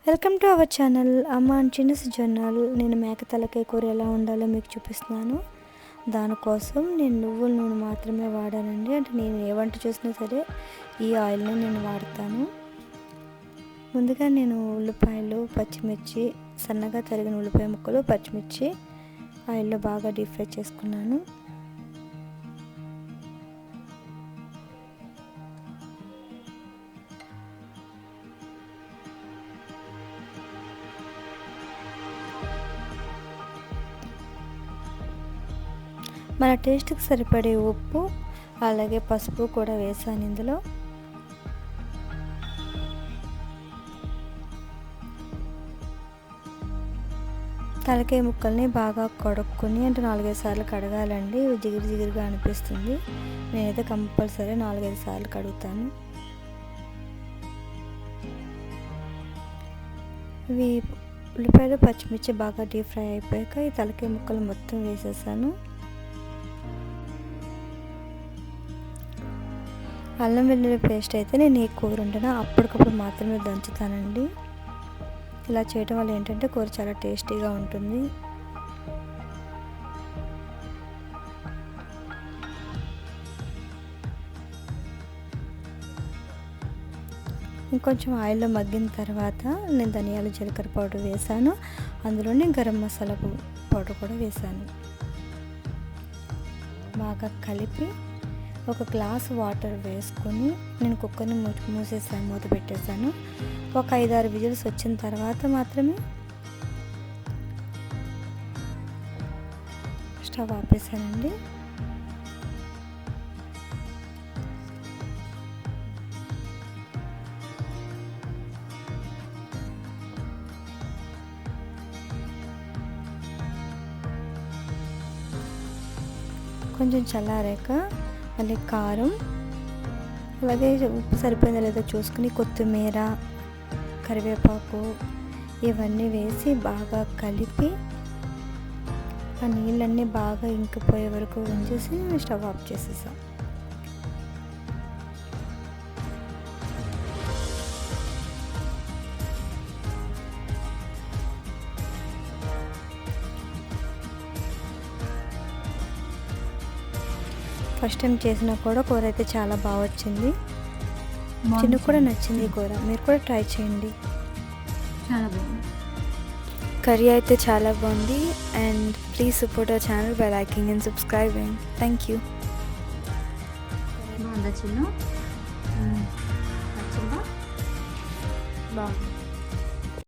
Welcome to our channel అమ్మ and చిన్నస్ journal. నేను మేక తలకాయ కూర ఎలా ఉండాలో మీకు చూపిస్తున్నాను. దానికోసం నేను నువ్వుల నూనె మాత్రమే వాడానండి. అంటే నేను ఏ వంట చేసినా సరే ఈ ఆయిల్ని నేను వాడతాను. ముందుగా నేను ఉల్లిపాయలు, పచ్చిమిర్చి, సన్నగా తరిగిన ఉల్లిపాయ ముక్కలు, పచ్చిమిర్చి ఆయిల్లో బాగా డీప్ ఫ్రై చేసుకున్నాను. మన టేస్ట్కి సరిపడే ఉప్పు అలాగే పసుపు కూడా వేసాను ఇందులో. తలకాయ ముక్కల్ని బాగా కడుక్కొని అంటే 4-5 సార్లు కడగాలండి. జిగురు జిగురుగా అనిపిస్తుంది. నేనైతే కంపల్సరీ 4-5 సార్లు కడుగుతాను. ఇవి ఉల్లిపాయలు, పచ్చిమిర్చి బాగా డీప్ ఫ్రై అయిపోయాక ఈ తలకాయ ముక్కలు మొత్తం వేసేసాను. అల్లం వెల్లుల్లి పేస్ట్ అయితే నేను ఏ కూర వండినా అప్పటికప్పుడు మాత్రమే దంచుతానండి. ఇలా చేయడం వల్ల ఏంటంటే కూర చాలా టేస్టీగా ఉంటుంది. ఇంకొంచెం ఆయిల్లో మగ్గిన తర్వాత నేను ధనియాలు, జీలకర్ర పౌడర్ వేసాను. అందులోనే గరం మసాలా పౌడర్ కూడా వేసాను. బాగా కలిపి ఒక గ్లాస్ వాటర్ వేసుకొని నేను కుక్కర్ని మూసేసాను, మూత పెట్టేశాను. ఒక 5-6 విజిల్స్ వచ్చిన తర్వాత మాత్రమే స్టవ్ ఆపేసానండి. కొంచెం చల్లారాక మళ్ళీ కారం అలాగే ఉప్పు సరిపోయిందో లేదో చూసుకుని కొత్తిమీర, కరివేపాకు ఇవన్నీ వేసి బాగా కలిపి ఆ నీళ్ళన్నీ బాగా ఇంకిపోయే వరకు ఉంచేసి స్టవ్ ఆఫ్ చేసేసాం. ఫస్ట్ టైం చేసినా కూడా కూర అయితే చాలా బాగా వచ్చింది. చిన్న కూడా నచ్చింది కూర. మీరు కూడా ట్రై చేయండి. చాలా బాగుంది. కర్రీ అయితే చాలా బాగుంది. And please support our channel by liking and subscribing. Thank you. బాగుందా చిన్న? నచ్చిందా? బాగుంది.